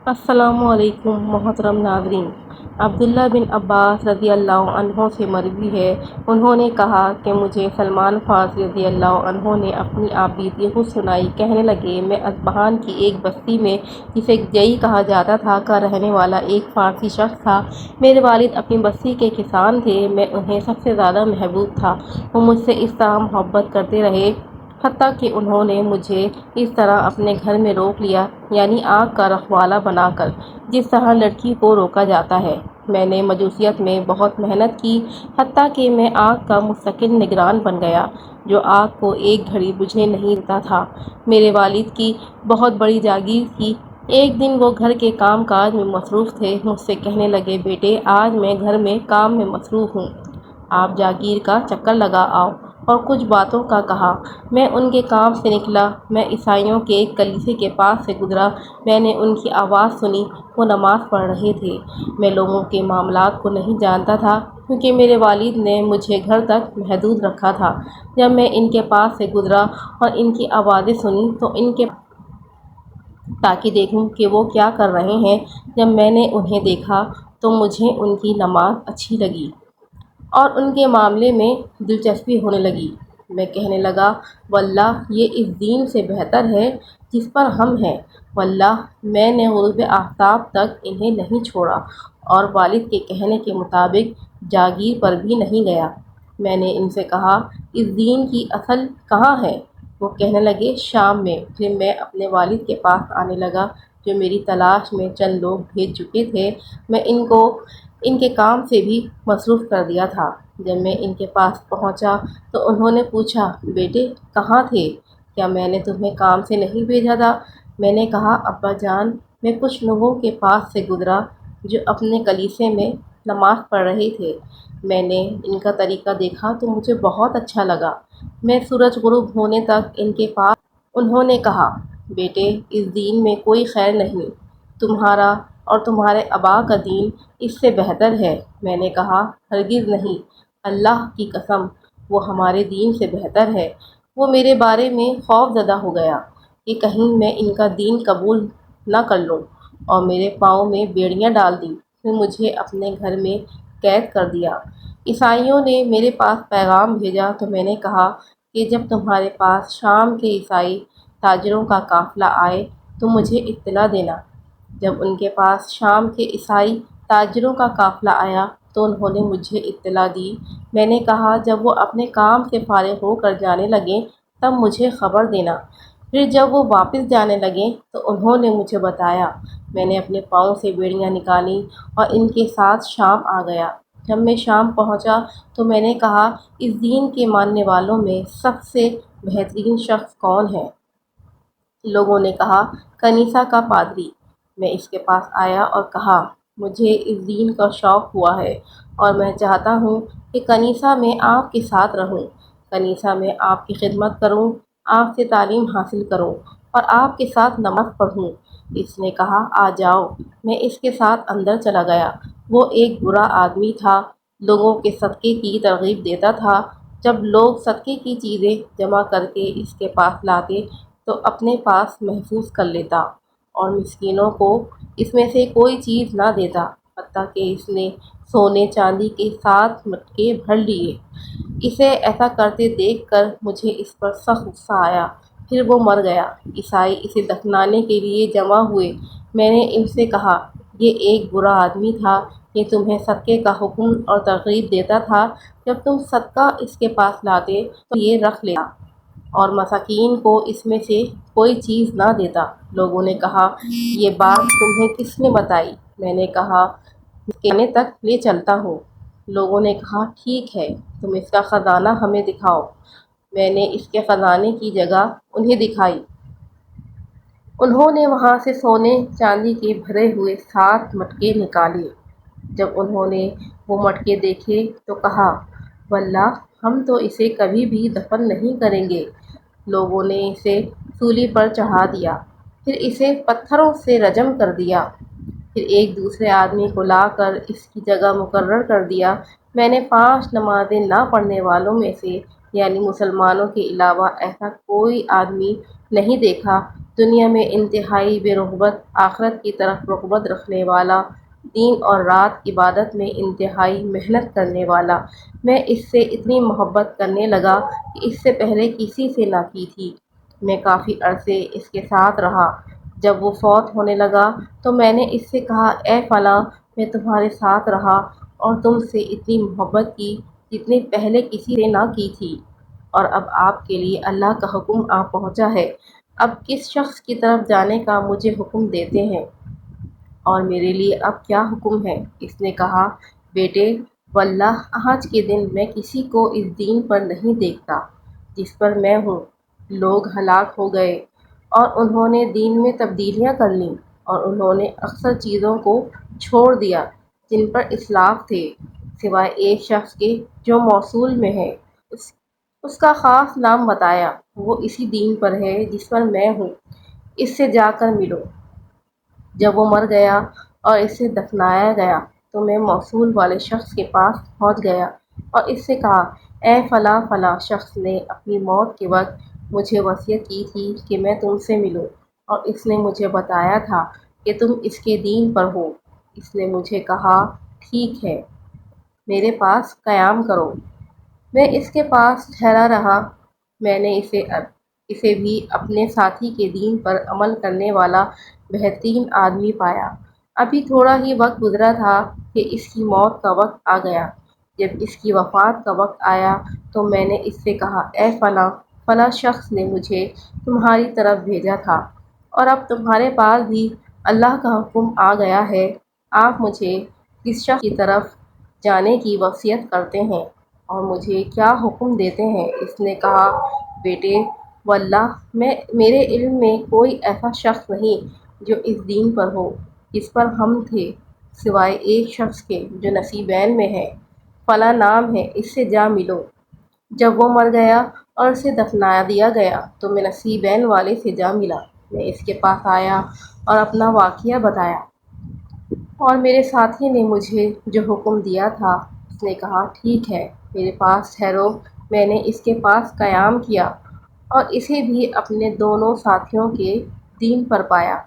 السلام علیکم محترم ناظرین۔ عبداللہ بن عباس رضی اللہ عنہ سے مروی ہے، انہوں نے کہا کہ مجھے سلمان فارسی رضی اللہ عنہ نے اپنی آپ بیتی خود سنائی۔ کہنے لگے، میں اصبہان کی ایک بستی میں جسے جئی کہا جاتا تھا کا رہنے والا ایک فارسی شخص تھا۔ میرے والد اپنی بستی کے کسان تھے، میں انہیں سب سے زیادہ محبوب تھا۔ وہ مجھ سے اس طرح محبت کرتے رہے حتیٰ کہ انہوں نے مجھے اس طرح اپنے گھر میں روک لیا، یعنی آگ کا رکھوالا بنا کر، جس طرح لڑکی کو روکا جاتا ہے۔ میں نے مجوسیت میں بہت محنت کی حتیٰ کہ میں آگ کا مستقل نگران بن گیا، جو آگ کو ایک گھڑی بجھنے نہیں دیتا تھا۔ میرے والد کی بہت بڑی جاگیر تھی۔ ایک دن وہ گھر کے کام کاج میں مصروف تھے، مجھ سے کہنے لگے، بیٹے آج میں گھر میں کام میں مصروف ہوں، آپ جاگیر کا چکر لگا آؤ، اور کچھ باتوں کا کہا۔ میں ان کے کام سے نکلا، میں عیسائیوں کے ایک کلیسے کے پاس سے گزرا، میں نے ان کی آواز سنی، وہ نماز پڑھ رہے تھے۔ میں لوگوں کے معاملات کو نہیں جانتا تھا کیونکہ میرے والد نے مجھے گھر تک محدود رکھا تھا۔ جب میں ان کے پاس سے گزرا اور ان کی آوازیں سنی تو ان کے تاکہ دیکھوں کہ وہ کیا کر رہے ہیں۔ جب میں نے انہیں دیکھا تو مجھے ان کی نماز اچھی لگی اور ان کے معاملے میں دلچسپی ہونے لگی۔ میں کہنے لگا، واللہ یہ اس دین سے بہتر ہے جس پر ہم ہیں۔ واللہ میں نے غروب آفتاب تک انہیں نہیں چھوڑا اور والد کے کہنے کے مطابق جاگیر پر بھی نہیں گیا۔ میں نے ان سے کہا، اس دین کی اصل کہاں ہے؟ وہ کہنے لگے، شام میں۔ پھر میں اپنے والد کے پاس آنے لگا جو میری تلاش میں چند لوگ بھیج چکے تھے۔ میں ان کو ان کے کام سے بھی مصروف کر دیا تھا۔ جب میں ان کے پاس پہنچا تو انہوں نے پوچھا، بیٹے کہاں تھے؟ کیا میں نے تمہیں کام سے نہیں بھیجا تھا؟ میں نے کہا، ابا جان میں کچھ لوگوں کے پاس سے گزرا جو اپنے کلیسے میں نماز پڑھ رہے تھے۔ میں نے ان کا طریقہ دیکھا تو مجھے بہت اچھا لگا۔ میں سورج غروب ہونے تک ان کے پاس۔ انہوں نے کہا، بیٹے اس دین میں کوئی خیر نہیں، تمہارا اور تمہارے آبا کا دین اس سے بہتر ہے۔ میں نے کہا، ہرگز نہیں، اللہ کی قسم وہ ہمارے دین سے بہتر ہے۔ وہ میرے بارے میں خوف زدہ ہو گیا کہ کہیں میں ان کا دین قبول نہ کر لوں، اور میرے پاؤں میں بیڑیاں ڈال دیں۔ پھر مجھے اپنے گھر میں قید کر دیا۔ عیسائیوں نے میرے پاس پیغام بھیجا تو میں نے کہا کہ جب تمہارے پاس شام کے عیسائی تاجروں کا قافلہ آئے تو مجھے اطلاع دینا۔ جب ان کے پاس شام کے عیسائی تاجروں کا قافلہ آیا تو انہوں نے مجھے اطلاع دی۔ میں نے کہا، جب وہ اپنے کام سے فارغ ہو کر جانے لگیں تب مجھے خبر دینا۔ پھر جب وہ واپس جانے لگیں تو انہوں نے مجھے بتایا۔ میں نے اپنے پاؤں سے بیڑیاں نکالیں اور ان کے ساتھ شام آ گیا۔ جب میں شام پہنچا تو میں نے کہا، اس دین کے ماننے والوں میں سب سے بہترین شخص کون ہے؟ لوگوں نے کہا، کنیسہ کا پادری۔ میں اس کے پاس آیا اور کہا، مجھے اس دین کا شوق ہوا ہے اور میں چاہتا ہوں کہ کنیسہ میں آپ کے ساتھ رہوں، کنیسہ میں آپ کی خدمت کروں، آپ سے تعلیم حاصل کروں اور آپ کے ساتھ نماز پڑھوں۔ اس نے کہا، آ جاؤ۔ میں اس کے ساتھ اندر چلا گیا۔ وہ ایک برا آدمی تھا، لوگوں کے صدقے کی ترغیب دیتا تھا۔ جب لوگ صدقے کی چیزیں جمع کر کے اس کے پاس لاتے تو اپنے پاس محفوظ کر لیتا اور مسکینوں کو اس میں سے کوئی چیز نہ دیتا، حتیٰ کہ اس نے سونے چاندی کے 7 مٹکے بھر لیے۔ اسے ایسا کرتے دیکھ کر مجھے اس پر سخت غصہ آیا۔ پھر وہ مر گیا۔ عیسائی اسے دفنانے کے لیے جمع ہوئے۔ میں نے ان سے کہا، یہ ایک برا آدمی تھا، یہ تمہیں صدقے کا حکم اور ترغیب دیتا تھا۔ جب تم صدقہ اس کے پاس لاتے تو یہ رکھ لیتا اور مساکین کو اس میں سے کوئی چیز نہ دیتا۔ لوگوں نے کہا، یہ بات تمہیں کس نے بتائی؟ میں نے کہا، میں اس کے خزانے تک لے چلتا ہوں۔ لوگوں نے کہا، ٹھیک ہے، تم اس کا خزانہ ہمیں دکھاؤ۔ میں نے اس کے خزانے کی جگہ انہیں دکھائی۔ انہوں نے وہاں سے سونے چاندی کے بھرے ہوئے 7 مٹکے نکالے۔ جب انہوں نے وہ مٹکے دیکھے تو کہا، واللہ ہم تو اسے کبھی بھی دفن نہیں کریں گے۔ لوگوں نے اسے سولی پر چڑھا دیا، پھر اسے پتھروں سے رجم کر دیا۔ پھر ایک دوسرے آدمی کو لا کر اس کی جگہ مقرر کر دیا۔ میں نے 5 نمازیں نہ پڑھنے والوں میں سے، یعنی مسلمانوں کے علاوہ، ایسا کوئی آدمی نہیں دیکھا دنیا میں انتہائی بے رغبت، آخرت کی طرف رغبت رکھنے والا، دن اور رات عبادت میں انتہائی محنت کرنے والا۔ میں اس سے اتنی محبت کرنے لگا کہ اس سے پہلے کسی سے نہ کی تھی۔ میں کافی عرصے اس کے ساتھ رہا۔ جب وہ فوت ہونے لگا تو میں نے اس سے کہا، اے فلاں، میں تمہارے ساتھ رہا اور تم سے اتنی محبت کی جتنی پہلے کسی سے نہ کی تھی، اور اب آپ کے لیے اللہ کا حکم آ پہنچا ہے۔ اب کس شخص کی طرف جانے کا مجھے حکم دیتے ہیں، اور میرے لیے اب کیا حکم ہے؟ اس نے کہا، بیٹے، واللہ آج کے دن میں کسی کو اس دین پر نہیں دیکھتا جس پر میں ہوں۔ لوگ ہلاک ہو گئے اور انہوں نے دین میں تبدیلیاں کر لیں، اور انہوں نے اکثر چیزوں کو چھوڑ دیا جن پر اسلاف تھے، سوائے ایک شخص کے جو موصول میں ہے۔ اس اس کا خاص نام بتایا، وہ اسی دین پر ہے جس پر میں ہوں، اس سے جا کر ملو۔ جب وہ مر گیا اور اسے دفنایا گیا تو میں موصول والے شخص کے پاس پہنچ گیا اور اس سے کہا، اے فلاں فلاں شخص نے اپنی موت کے وقت مجھے وصیت کی تھی کہ میں تم سے ملوں، اور اس نے مجھے بتایا تھا کہ تم اس کے دین پر ہو۔ اس نے مجھے کہا، ٹھیک ہے، میرے پاس قیام کرو۔ میں اس کے پاس ٹھہرا رہا۔ میں نے اسے بھی اپنے ساتھی کے دین پر عمل کرنے والا بہترین آدمی پایا۔ ابھی تھوڑا ہی وقت گزرا تھا کہ اس کی موت کا وقت آ گیا۔ جب اس کی وفات کا وقت آیا تو میں نے اس سے کہا، اے فلاں، فلاں شخص نے مجھے تمہاری طرف بھیجا تھا، اور اب تمہارے پاس بھی اللہ کا حکم آ گیا ہے۔ آپ مجھے کس شخص کی طرف جانے کی وصیت کرتے ہیں اور مجھے کیا حکم دیتے ہیں؟ اس نے کہا، بیٹے، واللہ میرے علم میں کوئی ایسا شخص نہیں جو اس دین پر ہو جس پر ہم تھے، سوائے ایک شخص کے جو نصیبین میں ہے، فلاں نام ہے، اس سے جا ملو۔ جب وہ مر گیا اور اسے دفنا دیا گیا تو میں نصیبین والے سے جا ملا۔ میں اس کے پاس آیا اور اپنا واقعہ بتایا، اور میرے ساتھی نے مجھے جو حکم دیا تھا، اس نے کہا، ٹھیک ہے، میرے پاس ٹھہرو۔ میں نے اس کے پاس قیام کیا اور اسے بھی اپنے دونوں ساتھیوں کے دین پر پایا۔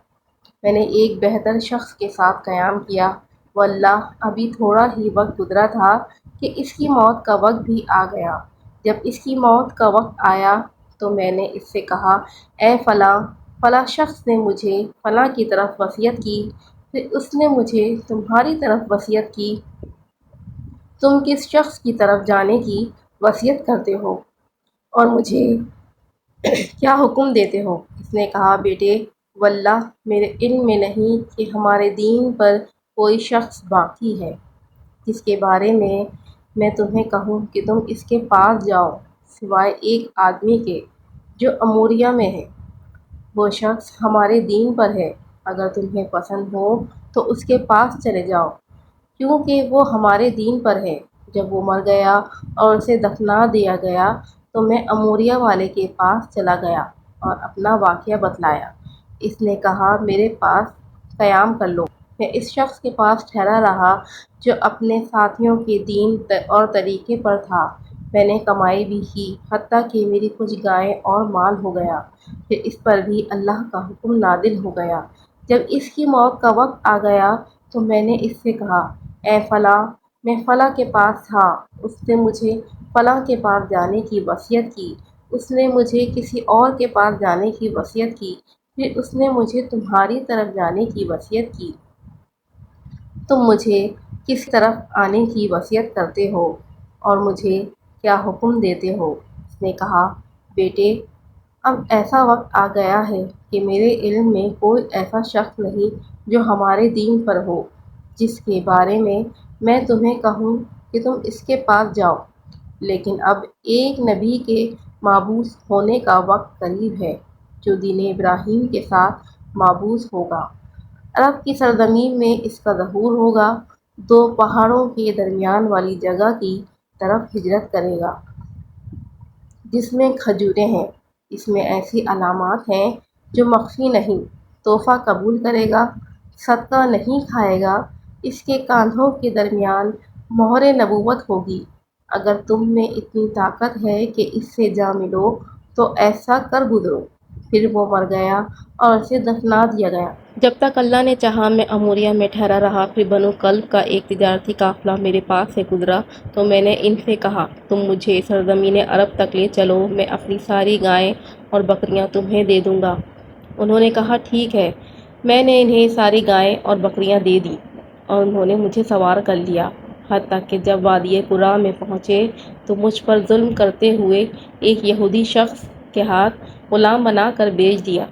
میں نے ایک بہتر شخص کے ساتھ قیام کیا۔ واللہ ابھی تھوڑا ہی وقت گزرا تھا کہ اس کی موت کا وقت بھی آ گیا۔ جب اس کی موت کا وقت آیا تو میں نے اس سے کہا، اے فلاں، فلاں شخص نے مجھے فلاں کی طرف وصیت کی، پھر اس نے مجھے تمہاری طرف وصیت کی، تم کس شخص کی طرف جانے کی وصیت کرتے ہو اور مجھے کیا حکم دیتے ہو؟ اس نے کہا، بیٹے، واللہ میرے علم میں نہیں کہ ہمارے دین پر کوئی شخص باقی ہے جس کے بارے میں تمہیں کہوں کہ تم اس کے پاس جاؤ، سوائے ایک آدمی کے جو اموریہ میں ہے۔ وہ شخص ہمارے دین پر ہے، اگر تمہیں پسند ہو تو اس کے پاس چلے جاؤ، کیونکہ وہ ہمارے دین پر ہے۔ جب وہ مر گیا اور اسے دفنا دیا گیا تو میں اموریہ والے کے پاس چلا گیا اور اپنا واقعہ بتلایا۔ اس نے کہا، میرے پاس قیام کر لو۔ میں اس شخص کے پاس ٹھہرا رہا جو اپنے ساتھیوں کے دین اور طریقے پر تھا۔ میں نے کمائی بھی کی، حتیٰ کہ میری کچھ گائیں اور مال ہو گیا۔ پھر اس پر بھی اللہ کا حکم نازل ہو گیا۔ جب اس کی موت کا وقت آ گیا تو میں نے اس سے کہا، اے فلاں، میں فلاں کے پاس تھا، اس نے مجھے فلاں کے پاس جانے کی وصیت کی، اس نے مجھے کسی اور کے پاس جانے کی وصیت کی، پھر اس نے مجھے تمہاری طرف جانے کی وصیت کی، تم مجھے کس طرف آنے کی وصیت کرتے ہو اور مجھے کیا حکم دیتے ہو؟ اس نے کہا، بیٹے، اب ایسا وقت آ گیا ہے کہ میرے علم میں کوئی ایسا شخص نہیں جو ہمارے دین پر ہو جس کے بارے میں تمہیں کہوں کہ تم اس کے پاس جاؤ، لیکن اب ایک نبی کے مبعوث ہونے کا وقت قریب ہے جو دین ابراہیم کے ساتھ مبعوث ہوگا۔ عرب کی سرزمین میں اس کا ظہور ہوگا، دو پہاڑوں کے درمیان والی جگہ کی طرف ہجرت کرے گا جس میں کھجوریں ہیں، اس میں ایسی علامات ہیں جو مخفی نہیں، تحفہ قبول کرے گا، صدقہ نہیں کھائے گا، اس کے کاندھوں کے درمیان مہر نبوت ہوگی۔ اگر تم میں اتنی طاقت ہے کہ اس سے جا ملو تو ایسا کر گزرو۔ پھر وہ مر گیا اور اسے دفنا دیا گیا۔ جب تک اللہ نے چاہا میں اموریہ میں ٹھہرا رہا۔ پھر بنو کلب کا ایک تجارتی قافلہ میرے پاس سے گزرا تو میں نے ان سے کہا، تم مجھے سرزمین عرب تک لے چلو، میں اپنی ساری گائیں اور بکریاں تمہیں دے دوں گا۔ انہوں نے کہا ٹھیک ہے۔ میں نے انہیں ساری گائیں اور بکریاں دے دیں اور انہوں نے مجھے سوار کر لیا، حتیٰ کہ جب وادی قرا میں پہنچے تو مجھ پر ظلم کرتے ہوئے ایک یہودی شخص کے ہاتھ غلام بنا کر بیچ دیا۔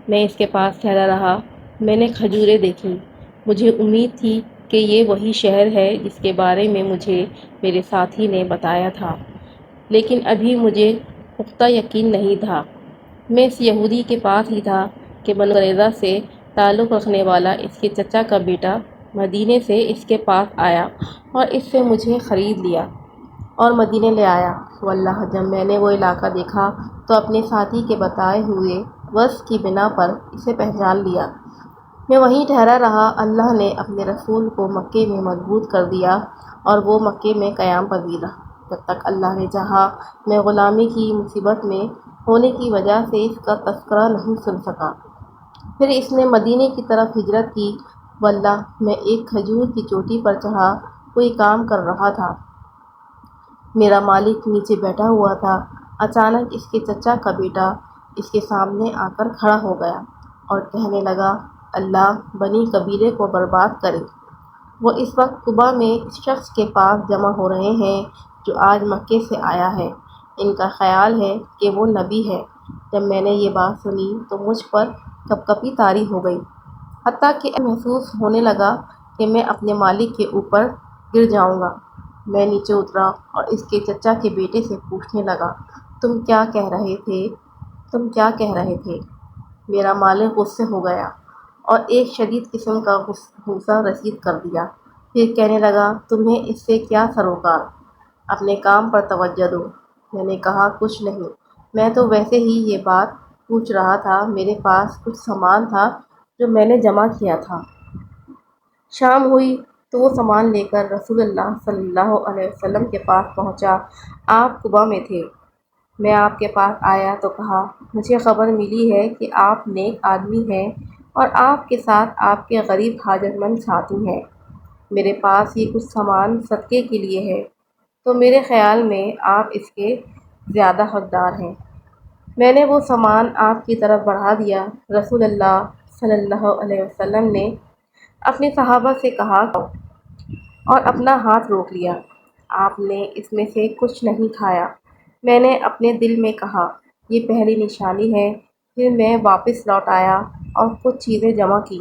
میں اس کے پاس ٹھہرا رہا۔ میں نے کھجوریں دیکھیں۔ مجھے امید تھی کہ یہ وہی شہر ہے جس کے بارے میں مجھے میرے ساتھی نے بتایا تھا، لیکن ابھی مجھے پختہ یقین نہیں تھا۔ میں اس یہودی کے پاس ہی تھا کہ بنو قریظہ سے تعلق رکھنے والا اس کے چچا کا بیٹا مدینے سے اس کے پاس آیا اور اس سے مجھے خرید لیا اور مدینے لے آیا۔ واللہ جب میں نے وہ علاقہ دیکھا تو اپنے ساتھی کے بتائے ہوئے وصف کی بنا پر اسے پہچان لیا۔ میں وہیں ٹھہرا رہا۔ اللہ نے اپنے رسول کو مکے میں مضبوط کر دیا اور وہ مکے میں قیام پذیر رہا۔ جب تک اللہ نے چاہا میں غلامی کی مصیبت میں ہونے کی وجہ سے اس کا تذکرہ نہیں سن سکا۔ پھر اس نے مدینے کی طرف ہجرت کی۔ واللہ میں ایک کھجور کی چوٹی پر چڑھا کوئی کام کر رہا تھا۔ میرا مالک نیچے بیٹھا ہوا تھا۔ اچانک اس کے چچا کا بیٹا اس کے سامنے آ کر کھڑا ہو گیا اور کہنے لگا، اللہ بنی قبیلے کو برباد کرے۔ وہ اس وقت قبا میں اس شخص کے پاس جمع ہو رہے ہیں جو آج مکے سے آیا ہے۔ ان کا خیال ہے کہ وہ نبی ہے۔ جب میں نے یہ بات سنی تو مجھ پر کپکپی طاری ہو گئی، حتیٰ کہ محسوس ہونے لگا کہ میں اپنے مالک کے اوپر گر جاؤں گا۔ میں نیچے اترا اور اس کے چچا کے بیٹے سے پوچھنے لگا، تم کیا کہہ رہے تھے؟ تم کیا کہہ رہے تھے؟ میرا مالک غصے ہو گیا اور ایک شدید قسم کا غصہ رسید کر دیا۔ پھر کہنے لگا، تمہیں اس سے کیا سروکار؟ اپنے کام پر توجہ دو۔ میں نے کہا، کچھ نہیں، میں تو ویسے ہی یہ بات پوچھ رہا تھا۔ میرے پاس کچھ سامان تھا جو میں نے جمع کیا تھا۔ شام ہوئی تو وہ سامان لے کر رسول اللہ صلی اللہ علیہ وسلم کے پاس پہنچا۔ آپ قبا میں تھے۔ میں آپ کے پاس آیا تو کہا، مجھے خبر ملی ہے کہ آپ نیک آدمی ہیں اور آپ کے ساتھ آپ کے غریب حاجت مند ساتھی ہیں۔ میرے پاس یہ کچھ سامان صدقے کے لیے ہے، تو میرے خیال میں آپ اس کے زیادہ حقدار ہیں۔ میں نے وہ سامان آپ کی طرف بڑھا دیا۔ رسول اللہ صلی اللہ علیہ وسلم نے اپنے صحابہ سے کہا اور اپنا ہاتھ روک لیا۔ آپ نے اس میں سے کچھ نہیں کھایا۔ میں نے اپنے دل میں کہا، یہ پہلی نشانی ہے۔ پھر میں واپس لوٹ آیا اور کچھ چیزیں جمع کی۔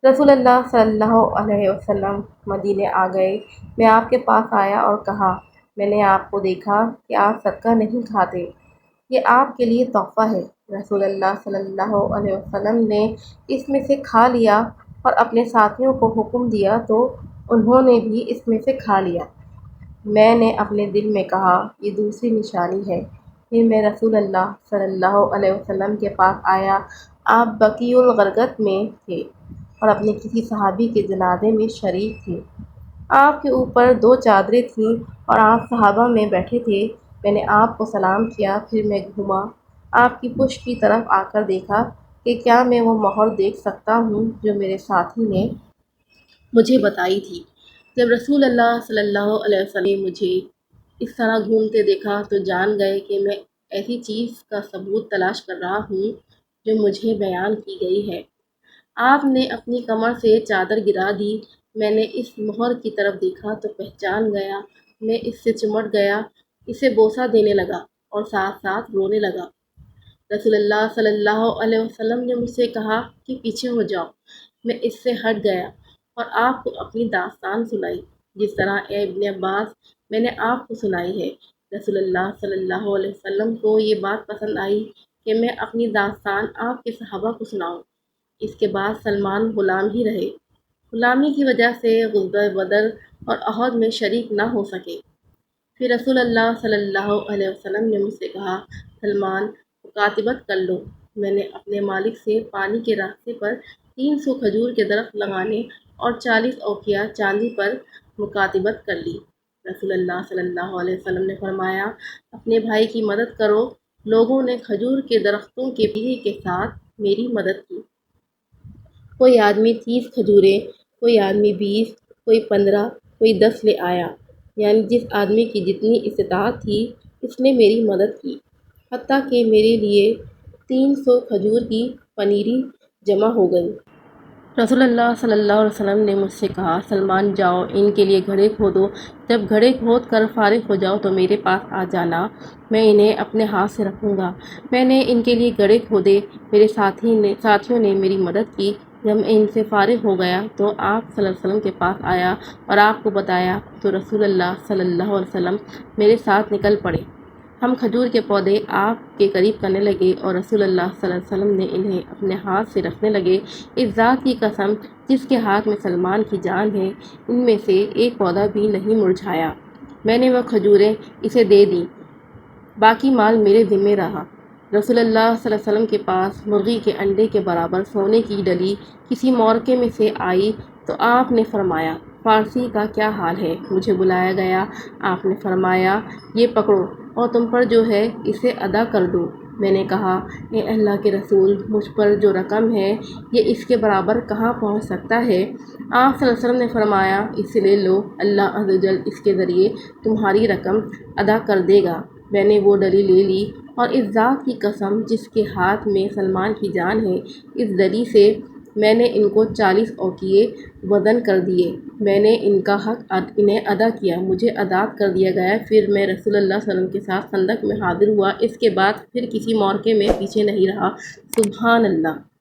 رسول اللہ صلی اللہ علیہ وسلم مدینے آ گئے۔ میں آپ کے پاس آیا اور کہا، میں نے آپ کو دیکھا کہ آپ صدقہ نہیں کھاتے، یہ آپ کے لیے تحفہ ہے۔ رسول اللہ صلی اللہ علیہ وسلم نے اس میں سے کھا لیا اور اپنے ساتھیوں کو حکم دیا تو انہوں نے بھی اس میں سے کھا لیا۔ میں نے اپنے دل میں کہا، یہ دوسری نشانی ہے۔ پھر میں رسول اللہ صلی اللہ علیہ وسلم کے پاس آیا۔ آپ بقیع الغرقد میں تھے اور اپنے کسی صحابی کے جنازے میں شریک تھے۔ آپ کے اوپر 2 چادریں تھیں اور آپ صحابہ میں بیٹھے تھے۔ میں نے آپ کو سلام کیا، پھر میں گھوما، آپ کی پشت کی طرف آ کر دیکھا کہ کیا میں وہ مہر دیکھ سکتا ہوں جو میرے ساتھی نے مجھے بتائی تھی۔ جب رسول اللہ صلی اللہ علیہ وسلم نے مجھے اس طرح گھومتے دیکھا تو جان گئے کہ میں ایسی چیز کا ثبوت تلاش کر رہا ہوں جو مجھے بیان کی گئی ہے۔ آپ نے اپنی کمر سے چادر گرا دی۔ میں نے اس مہر کی طرف دیکھا تو پہچان گیا۔ میں اس سے چمٹ گیا، اسے بوسہ دینے لگا اور ساتھ ساتھ رونے لگا۔ رسول اللہ صلی اللہ علیہ وسلم نے مجھ سے کہا کہ پیچھے ہو جاؤ۔ میں اس سے ہٹ گیا اور آپ کو اپنی داستان سنائی، جس طرح اے ابن عباس میں نے آپ کو سنائی ہے۔ رسول اللہ صلی اللہ علیہ وسلم کو یہ بات پسند آئی کہ میں اپنی داستان آپ کے صحابہ کو سناؤں۔ اس کے بعد سلمان غلام ہی رہے۔ غلامی کی وجہ سے غزوہ بدر اور احد میں شریک نہ ہو سکے۔ پھر رسول اللہ صلی اللہ علیہ وسلم نے مجھ سے کہا، سلمان مکاتبت کر لو۔ میں نے اپنے مالک سے پانی کے راستے پر 300 کھجور کے درخت لگانے اور 40 اوقیہ چاندی پر مکاتبت کر لی۔ رسول اللہ صلی اللہ علیہ وسلم نے فرمایا، اپنے بھائی کی مدد کرو لوگوں نے کھجور کے درختوں کے بیج کے ساتھ میری مدد کی۔ کوئی آدمی 30 کھجوریں، کوئی آدمی 20، کوئی 15، کوئی 10 لے آیا، یعنی جس آدمی کی جتنی استطاعت تھی اس نے میری مدد کی، حتیٰ کہ میرے لیے 300 کھجور کی پنیری جمع ہو گئی۔ رسول اللہ صلی اللہ علیہ وسلم نے مجھ سے کہا، سلمان جاؤ ان کے لیے گھڑے کھودو، جب گھڑے کھود کر فارغ ہو جاؤ تو میرے پاس آ جانا، میں انہیں اپنے ہاتھ سے رکھوں گا۔ میں نے ان کے لیے گھڑے کھودے، میرے ساتھیوں نے میری مدد کی۔ جب میں ان سے فارغ ہو گیا تو آپ صلی اللہ علیہ وسلم کے پاس آیا اور آپ کو بتایا تو رسول اللہ صلی اللہ علیہ وسلم میرے ساتھ نکل پڑے۔ ہم کھجور کے پودے آپ کے قریب کرنے لگے اور رسول اللہ صلی اللہ علیہ وسلم نے انہیں اپنے ہاتھ سے رکھنے لگے۔ اس ذات کی قسم جس کے ہاتھ میں سلمان کی جان ہے، ان میں سے ایک پودا بھی نہیں مرجھایا۔ میں نے وہ کھجوریں اسے دے دیں، باقی مال میرے ذمہ رہا۔ رسول اللہ صلی اللہ علیہ وسلم کے پاس مرغی کے انڈے کے برابر سونے کی ڈلی کسی مورکے میں سے آئی تو آپ نے فرمایا، فارسی کا کیا حال ہے؟ مجھے بلایا گیا، آپ نے فرمایا، یہ پکڑو اور تم پر جو ہے اسے ادا کر دو۔ میں نے کہا، اے اللہ کے رسول، مجھ پر جو رقم ہے یہ اس کے برابر کہاں پہنچ سکتا ہے؟ آپ صلی اللہ علیہ وسلم نے فرمایا، اسے لے لو، اللہ عز و جل اس کے ذریعے تمہاری رقم ادا کر دے گا۔ میں نے وہ ڈلی لے لی اور اس ذات کی قسم جس کے ہاتھ میں سلمان کی جان ہے، اس ڈلی سے میں نے ان کو 40 اوقیے وزن کر دیے۔ میں نے ان کا حق انہیں ادا کیا، مجھے آزاد کر دیا گیا۔ پھر میں رسول اللہ صلی اللہ علیہ وسلم کے ساتھ خندق میں حاضر ہوا، اس کے بعد پھر کسی مورکے میں پیچھے نہیں رہا۔ سبحان اللہ۔